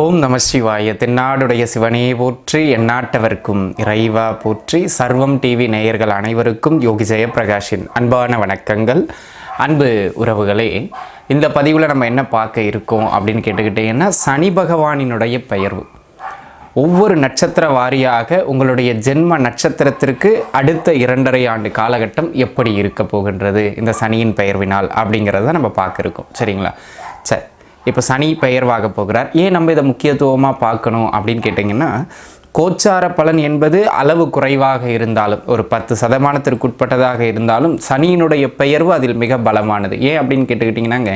ஓம் நம சிவாய. தென்னாடுடைய சிவனே போற்றி, எந்நாட்டவர்க்கும் இறைவா போற்றி. சர்வம் டிவி நேயர்கள் அனைவருக்கும் யோகி ஜெயப்பிரகாஷின் அன்பான வணக்கங்கள். அன்பு உறவுகளே, இந்த பதிவில் நம்ம என்ன பார்க்க இருக்கோம் அப்படின்னு கேட்டுக்கிட்டீங்கன்னா, சனி பகவானினுடைய பெயர்வு ஒவ்வொரு நட்சத்திர வாரியாக உங்களுடைய ஜென்ம நட்சத்திரத்திற்கு அடுத்த 2.5 ஆண்டு காலகட்டம் எப்படி இருக்க போகின்றது இந்த சனியின் பெயர்வினால் அப்படிங்கிறத நம்ம பார்க்க இருக்கோம். சரிங்களா? சரி, இப்போ சனி பெயர்வாக போகிறார். ஏன் நம்ம இதை முக்கியத்துவமாக பார்க்கணும் அப்படின்னு கேட்டிங்கன்னா, கோச்சார பலன் என்பது அளவு குறைவாக இருந்தாலும், ஒரு 10% உட்பட்டதாக இருந்தாலும் சனியினுடைய பெயர்வு அதில் மிக பலமானது. ஏன் அப்படின்னு கேட்டுக்கிட்டிங்கன்னாங்க,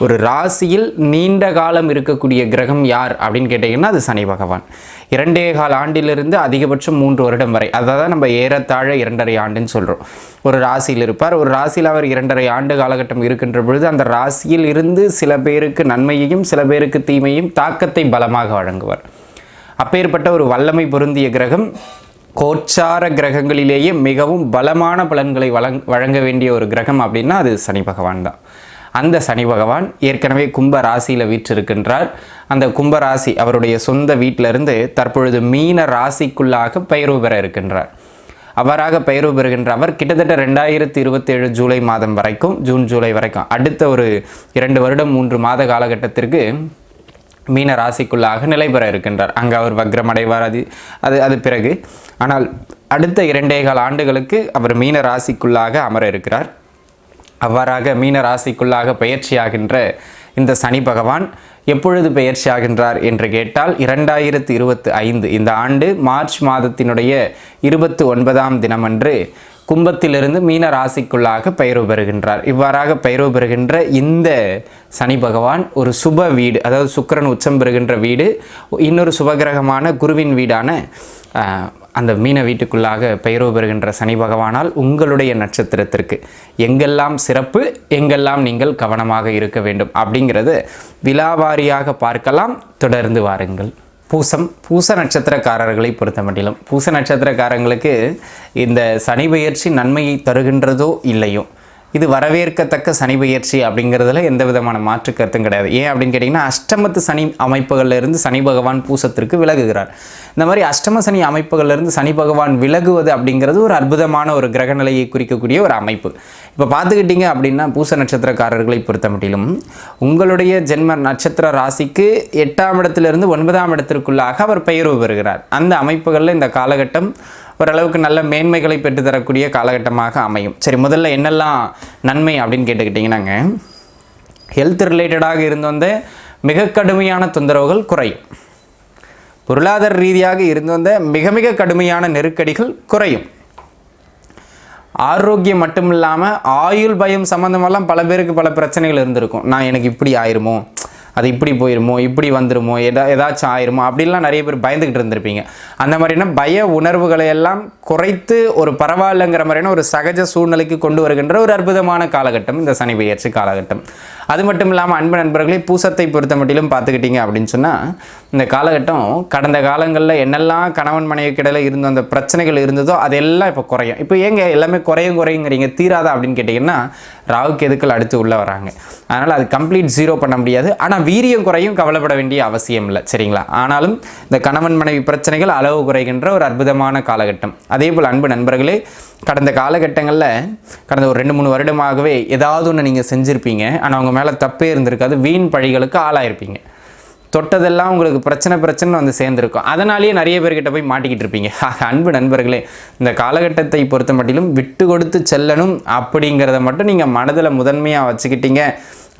ஒரு ராசியில் நீண்ட காலம் இருக்கக்கூடிய கிரகம் யார் அப்படின்னு கேட்டிங்கன்னா அது சனி பகவான். 2.25 ஆண்டிலிருந்து அதிகபட்சம் 3 வருடம் வரை, அதாவது நம்ம ஏறத்தாழ 2.5 ஆண்டுன்னு சொல்கிறோம். ஒரு ராசியில் இருப்பார். ஒரு ராசியில் அவர் 2.5 ஆண்டு காலகட்டம் இருக்கின்ற பொழுது அந்த ராசியில் இருந்து சில பேருக்கு நன்மையையும் சில பேருக்கு தீமையும் தாக்கத்தை பலமாக வழங்குவார். அப்பேற்பட்ட ஒரு வல்லமை பொருந்திய கிரகம், கோச்சார கிரகங்களிலேயே மிகவும் பலமான பலன்களை வழங்க வேண்டிய ஒரு கிரகம் அப்படின்னா அது சனி பகவான் தான். அந்த சனி பகவான் ஏற்கனவே கும்ப ராசியில் வீற்றிருக்கின்றார். அந்த கும்ப ராசி அவருடைய சொந்த வீட்டிலிருந்து தற்பொழுது மீன ராசிக்குள்ளாக பெயர்வு பெற இருக்கின்றார். அவ்வாறாக பெயர்வு பெறுகின்ற அவர் கிட்டத்தட்ட 2027 ஜூலை மாதம் வரைக்கும், ஜூன் ஜூலை வரைக்கும், அடுத்த ஒரு 2 வருடம் 3 மாத காலகட்டத்திற்கு மீன ராசிக்குள்ளாக நிலை பெற இருக்கின்றார். அங்கே அவர் வக்ரம் அடைவார். அது பிறகு, ஆனால் அடுத்த 2.25 ஆண்டுகளுக்கு அவர் மீன ராசிக்குள்ளாக அமர இருக்கிறார். அவ்வாறாக மீன ராசிக்குள்ளாக பயிற்சியாகின்ற இந்த சனி பகவான் எப்பொழுது பயிற்சியாகின்றார் என்று கேட்டால் 2025 இந்த ஆண்டு மார்ச் மாதத்தினுடைய 29ஆம் தினமன்று கும்பத்திலிருந்து மீன ராசிக்குள்ளாக பெயர்வு பெறுகின்றார். இவ்வாறாக பெயர்வு பெறுகின்ற இந்த சனி பகவான் ஒரு சுப வீடு, அதாவது சுக்கிரன் உச்சம் பெறுகின்ற வீடு, இன்னொரு சுபகிரகமான குருவின் வீடான அந்த மீன வீட்டுக்குள்ளாக பெயர்வு பெறுகின்ற சனி பகவானால் உங்களுடைய நட்சத்திரத்திற்கு எங்கெல்லாம் சிறப்பு, எங்கெல்லாம் நீங்கள் கவனமாக இருக்க வேண்டும் அப்படிங்கிறது விலாவாரியாக பார்க்கலாம். தொடர்ந்து வாருங்கள். பூச நட்சத்திரக்காரர்களை பொறுத்த மட்டிலும், பூச நட்சத்திரக்காரங்களுக்கு இந்த சனி பெயர்ச்சி நன்மையை தருகின்றதோ இல்லையோ, இது வரவேற்கத்தக்க சனி பெயர்ச்சி அப்படிங்கிறதுல எந்த விதமான மாற்று கருத்தும் கிடையாது. ஏன் அப்படின்னு கேட்டிங்கன்னா, அஷ்டமத்து சனி அமைப்புகளிலிருந்து சனி பகவான் பூசத்திற்கு விலகுகிறார். இந்த மாதிரி அஷ்டம சனி அமைப்புகளிலிருந்து சனி பகவான் விலகுவது அப்படிங்கிறது ஒரு அற்புதமான ஒரு கிரக நிலையை குறிக்கக்கூடிய ஒரு அமைப்பு. இப்போ பார்த்துக்கிட்டிங்க அப்படின்னா, பூச நட்சத்திரக்காரர்களை பொறுத்த மட்டிலும் உங்களுடைய ஜென்ம நட்சத்திர ராசிக்கு 8ஆம் இடத்திலிருந்து 9ஆம் இடத்திற்குள்ளாக அவர் பெயர்வு பெறுகிறார். அந்த அமைப்புகளில் இந்த காலகட்டம் ஓரளவுக்கு நல்ல மேன்மைகளை பெற்றுத்தரக்கூடிய காலகட்டமாக அமையும். சரி, முதல்ல என்னெல்லாம் நன்மை அப்படின்னு கேட்டுக்கிட்டிங்கன்னாங்க, ஹெல்த் ரிலேட்டடாக இருந்து வந்த மிக கடுமையான தொந்தரவுகள் குறையும். பொருளாதார ரீதியாக இருந்து வந்த மிக மிக கடுமையான நெருக்கடிகள் குறையும். ஆரோக்கியம் மட்டும் இல்லாமல் ஆயுள் பயம் சம்மந்தமெல்லாம் பல பேருக்கு பல பிரச்சனைகள் இருந்திருக்கும். எனக்கு இப்படி ஆயிருமோ, அது இப்படி போயிருமோ, இப்படி வந்துருமோ, ஏதாச்சும் ஆயிருமோ அப்படின்லாம் நிறைய பேர் பயந்துக்கிட்டு இருந்திருப்பீங்க. அந்த மாதிரினா பய உணர்வுகளை எல்லாம் குறைத்து ஒரு பரவாயில்லைங்கிற மாதிரியான ஒரு சகஜ சூழ்நிலைக்கு கொண்டு வருகின்ற ஒரு அற்புதமான காலகட்டம் இந்த சனி பெயர்ச்சி காலகட்டம். அது மட்டும் இல்லாமல் அன்பு நண்பர்களே, பூசத்தை பொறுத்த மட்டிலும் பார்த்துக்கிட்டிங்க அப்படின்னு சொன்னால், இந்த காலகட்டம் கடந்த காலங்களில் என்னெல்லாம் கணவன் மனைவிக்கிடையில் இருந்த அந்த பிரச்சனைகள் இருந்ததோ அதெல்லாம் இப்போ குறையும். இப்போ ஏங்க எல்லாமே குறையுங்கிறீங்க, தீராதா அப்படின்னு கேட்டிங்கன்னா, ராகு கேதுக்கள் அடுத்து உள்ளே வராங்க. அதனால் அது கம்ப்ளீட் 0 பண்ண முடியாது. ஆனால் வீரியம் குறையும், கவலைப்பட வேண்டிய அவசியம் இல்லை. சரிங்களா? ஆனாலும் இந்த கணவன் மனைவி பிரச்சனைகள் அளவு குறைகின்ற ஒரு அற்புதமான காலகட்டம். அதே போல் அன்பு நண்பர்களே, கடந்த காலகட்டங்களில் கடந்த ஒரு 2-3 வருடமாகவே ஏதாவது ஒன்று நீங்கள் செஞ்சுருப்பீங்க. ஆனால் அவங்க மேலே தப்பே இருந்திருக்காது. வீண் பழிகளுக்கு ஆளாயிருப்பீங்க. தொட்டதெல்லாம் உங்களுக்கு பிரச்சனை வந்து சேர்ந்துருக்கும். அதனாலேயே நிறைய பேர்கிட்ட போய் மாட்டிக்கிட்டு இருப்பீங்க. அன்பு நண்பர்களே, இந்த காலகட்டத்தை பொறுத்த மட்டிலும் விட்டு கொடுத்து செல்லணும் அப்படிங்கிறத மட்டும் நீங்கள் மனதில் முதன்மையாக வச்சுக்கிட்டீங்க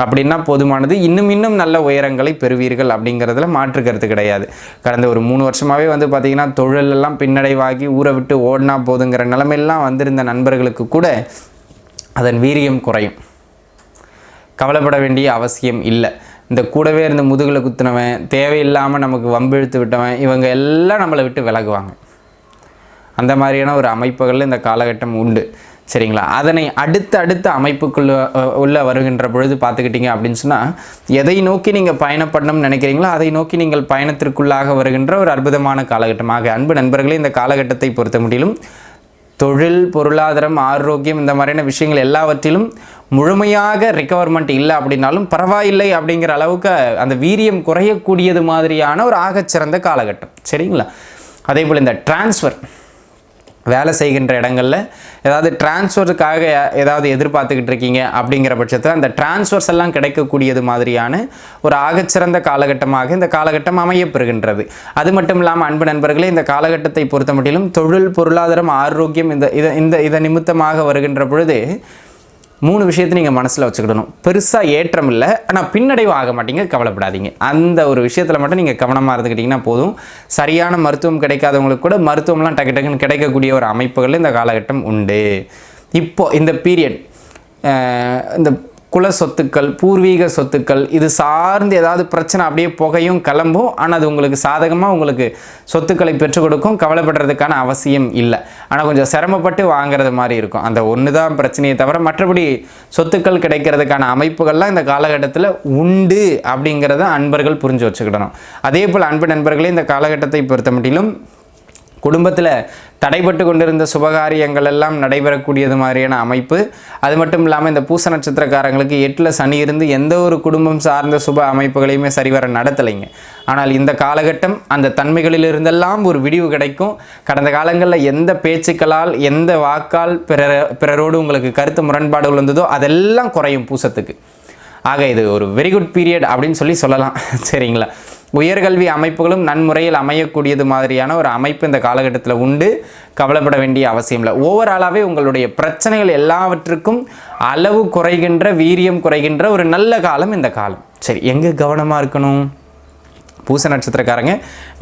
அப்படின்னா போதுமானது. இன்னும் நல்ல உயரங்களை பெறுவீர்கள் அப்படிங்கிறதுல மாற்று கருத்து கிடையாது. கடந்த ஒரு 3 வருஷமாகவே வந்து பார்த்திங்கன்னா, தொழிலெல்லாம் பின்னடைவாகி ஊரை விட்டு ஓடினா போதுங்கிற நிலைமையெல்லாம் வந்திருந்த நண்பர்களுக்கு கூட அதன் வீரியம் குறையும். கவலைப்பட வேண்டிய அவசியம் இல்லை. இந்த கூடவே இருந்த முதுகில் குத்துனவன், தேவையில்லாமல் நமக்கு வம்பிழுத்து விட்டவன், இவங்க எல்லாம் நம்மளை விட்டு விலகுவாங்க. அந்த மாதிரியான ஒரு அமைப்புகளில் இந்த காலகட்டம் உண்டு. சரிங்களா? அதனை அடுத்த அமைப்புக்குள்ள வருகின்ற பொழுது பார்த்துக்கிட்டிங்க அப்படின்னு சொன்னால், எதை நோக்கி நீங்கள் பயணப்படணும்னு நினைக்கிறீங்களோ அதை நோக்கி நீங்கள் பயணத்திற்குள்ளாக வருகின்ற ஒரு அற்புதமான காலகட்டமாக அன்பு நண்பர்களே, இந்த காலகட்டத்தை பொறுத்த முடியும் தொழில், பொருளாதாரம், ஆரோக்கியம் இந்த மாதிரியான விஷயங்கள் எல்லாவற்றிலும் முழுமையாக ரிகவர்மெண்ட் இல்லை அப்படின்னாலும் பரவாயில்லை அப்படிங்கிற அளவுக்கு அந்த வீரியம் குறையக்கூடியது மாதிரியான ஒரு ஆகச்சிறந்த காலகட்டம். சரிங்களா? அதே போல் இந்த டிரான்ஸ்ஃபர், வேலை செய்கின்ற இடங்களில் ஏதாவது டிரான்ஸ்ஃபருக்காக ஏதாவது எதிர்பார்த்துக்கிட்டு இருக்கீங்க அப்படிங்கிற பட்சத்தில் அந்த டிரான்ஸ்ஃபர்ஸ் எல்லாம் கிடைக்கக்கூடியது மாதிரியான ஒரு ஆகச்சிறந்த காலகட்டமாக இந்த காலகட்டம் அமையப்பெறுகின்றது. அது மட்டும் இல்லாமல் அன்பு நண்பர்களே, இந்த காலகட்டத்தை பொறுத்த மட்டிலும் தொழில், பொருளாதாரம், ஆரோக்கியம் இதை நிமித்தமாக வருகின்ற பொழுது 3 விஷயத்தை நீங்கள் மனசில் வச்சுக்கிடணும். பெருசாக ஏற்றம் இல்லை, ஆனால் பின்னடைவு ஆக மாட்டீங்க, கவலைப்படாதீங்க. அந்த ஒரு விஷயத்தில் மட்டும் நீங்கள் கவனமாக இருந்துக்கிட்டிங்கன்னா போதும். சரியான மருத்துவம் கிடைக்காதவங்களுக்கு கூட மருத்துவம்லாம் டக்கு டக்குன்னு கிடைக்கக்கூடிய ஒரு அமைப்புகள் இந்த காலகட்டம் உண்டு. இப்போது இந்த பீரியட் இந்த குல சொத்துக்கள், பூர்வீக சொத்துக்கள் இது சார்ந்து ஏதாவது பிரச்சனை அப்படியே புகையும் கிளம்பும். ஆனால் அது உங்களுக்கு சாதகமாக உங்களுக்கு சொத்துக்களை பெற்றுக் கொடுக்கும். கவலைப்படுறதுக்கான அவசியம் இல்லை. ஆனால் கொஞ்சம் சிரமப்பட்டு வாங்கிறது மாதிரி இருக்கும். அந்த ஒன்று தான் பிரச்சனையை தவிர மற்றபடி சொத்துக்கள் கிடைக்கிறதுக்கான அமைப்புகள்லாம் இந்த காலகட்டத்தில் உண்டு அப்படிங்கிறத அன்பர்கள் புரிஞ்சு வச்சுக்கிடணும். அதே போல் அன்பு நண்பர்களே, இந்த காலகட்டத்தை பொறுத்த மட்டிலும் குடும்பத்தில் தடைபட்டு கொண்டிருந்த சுபகாரியங்கள் எல்லாம் நடைபெறக்கூடியது மாதிரியான அமைப்பு. அது மட்டும் இல்லாமல் இந்த பூச நட்சத்திரக்காரங்களுக்கு 8ல் சனி இருந்து எந்த ஒரு குடும்பம் சார்ந்த சுப அமைப்புகளையுமே சரிவர நடத்தலைங்க. ஆனால் இந்த காலகட்டம் அந்த தன்மைகளிலிருந்தெல்லாம் ஒரு விடிவு கிடைக்கும். கடந்த காலங்களில் எந்த பேச்சுக்களால், எந்த வாக்கால் பிறரோடு உங்களுக்கு கருத்து முரண்பாடுகள் வந்ததோ அதெல்லாம் குறையும் பூசத்துக்கு. ஆக இது ஒரு வெரி குட் பீரியட் அப்படின்னு சொல்லலாம். சரிங்களா? உயர்கல்வி அமைப்புகளும் நன்முறையில் அமையக்கூடியது மாதிரியான ஒரு அமைப்பு இந்த காலகட்டத்தில் உண்டு. கவலைப்பட வேண்டிய அவசியம் இல்லை. ஓவராலாகவே உங்களுடைய பிரச்சனைகள் எல்லாவற்றுக்கும் அளவு குறைகின்ற, வீரியம் குறைகின்ற ஒரு நல்ல காலம் இந்த காலம். சரி, எங்கே கவனமாக இருக்கணும்? பூச நட்சத்திரக்காரங்க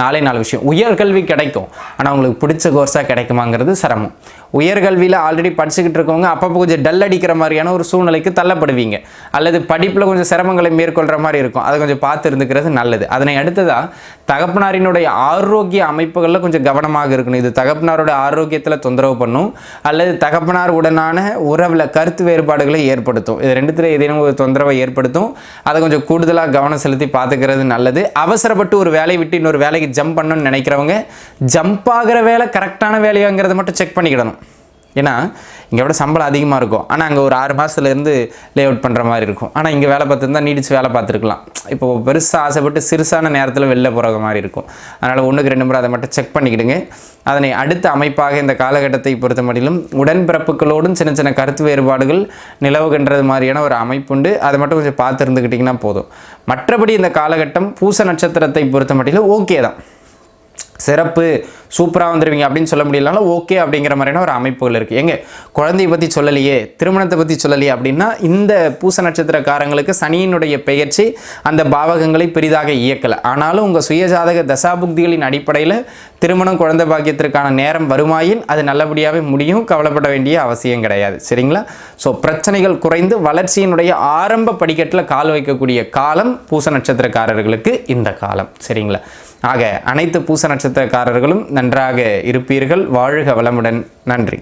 4 விஷயம். உயர்கல்வி கிடைக்கும், ஆனால் உங்களுக்கு பிடிச்ச கோர்ஸாக கிடைக்குமாங்கிறது சிரமம். உயர்கல்வியில் ஆல்ரெடி படிச்சுக்கிட்டு இருக்கவங்க அப்பப்போ கொஞ்சம் டல் அடிக்கிற மாதிரியான ஒரு சூழ்நிலைக்கு தள்ளப்படுவீங்க. அல்லது படிப்பில் கொஞ்சம் சிரமங்களை மேற்கொள்கிற மாதிரி இருக்கும். அதை கொஞ்சம் பார்த்து இருந்துக்கிறது நல்லது. அதனை அடுத்ததாக தகப்பனாரினுடைய ஆரோக்கிய அமைப்புகளில் கொஞ்சம் கவனமாக இருக்கணும். இது தகப்பனாரோட ஆரோக்கியத்தில் தொந்தரவு பண்ணும், அல்லது தகப்பனார் உடனான உறவில் கருத்து வேறுபாடுகளை ஏற்படுத்தும். இது ரெண்டுத்தில் ஏதேனும் ஒரு தொந்தரவை ஏற்படுத்தும். அதை கொஞ்சம் கூடுதலாக கவனம் செலுத்தி பார்த்துக்கிறது நல்லது. அவசரப்பட்டு ஒரு வேலையை விட்டு இன்னொரு வேலைக்கு ஜம்ப் பண்ணணும்னு நினைக்கிறவங்க ஜம்ப் ஆகிற வேலை கரெக்டான வேலையாங்கிறத மட்டும் செக் பண்ணிக்கிடணும். ஏன்னா இங்கே விட சம்பளம் அதிகமாக இருக்கும், ஆனால் அங்கே ஒரு 6 மாதத்துலேருந்து லே அவுட் பண்ணுற மாதிரி இருக்கும். ஆனால் இங்கே வேலை பார்த்துருந்தா நீடிச்சு வேலை பார்த்துருக்கலாம். இப்போது பெருசாக ஆசைப்பட்டு சிறுசான நேரத்தில் வெளில போகிற மாதிரி இருக்கும். அதனால் 1க்கு 2 முறை அதை மட்டும் செக் பண்ணிக்கிடுங்க. அதனை அடுத்த அமைப்பாக இந்த காலகட்டத்தை பொறுத்த மட்டிலும் உடன்பிறப்புகளோடும் சின்ன சின்ன கருத்து வேறுபாடுகள் நிலவுகின்றது மாதிரியான ஒரு அமைப்புண்டு. அதை மட்டும் கொஞ்சம் பார்த்து இருந்துக்கிட்டிங்கன்னா போதும். மற்றபடி இந்த காலகட்டம் பூச நட்சத்திரத்தை பொறுத்த மட்டிலும் ஓகே தான். சிறப்பு, சூப்பராக வந்துடுவீங்க அப்படின்னு சொல்ல முடியலனாலும் ஓகே அப்படிங்கிற மாதிரியான ஒரு அமைப்புகள் இருக்குது. எங்கே குழந்தையை பற்றி சொல்லலையே, திருமணத்தை பற்றி சொல்லலையே அப்படின்னா இந்த பூச நட்சத்திரக்காரங்களுக்கு சனியினுடைய பெயர்ச்சி அந்த பாவகங்களை பெரிதாக இயக்கலை. ஆனாலும் உங்கள் சுயஜாதக தசாபுக்திகளின் அடிப்படையில் திருமணம், குழந்தை பாக்கியத்திற்கான நேரம் வருமாயின் அது நல்லபடியாகவே முடியும். கவலைப்பட வேண்டிய அவசியம் கிடையாது. சரிங்களா? ஸோ பிரச்சனைகள் குறைந்து வளர்ச்சியினுடைய ஆரம்ப படிக்கட்டில் கால் வைக்கக்கூடிய காலம் பூச நட்சத்திரக்காரர்களுக்கு இந்த காலம். சரிங்களா? ஆக அனைத்து பூச நட்சத்திரக்காரர்களும் நன்றாக இருப்பீர்கள். வாழ்க வளமுடன். நன்றி.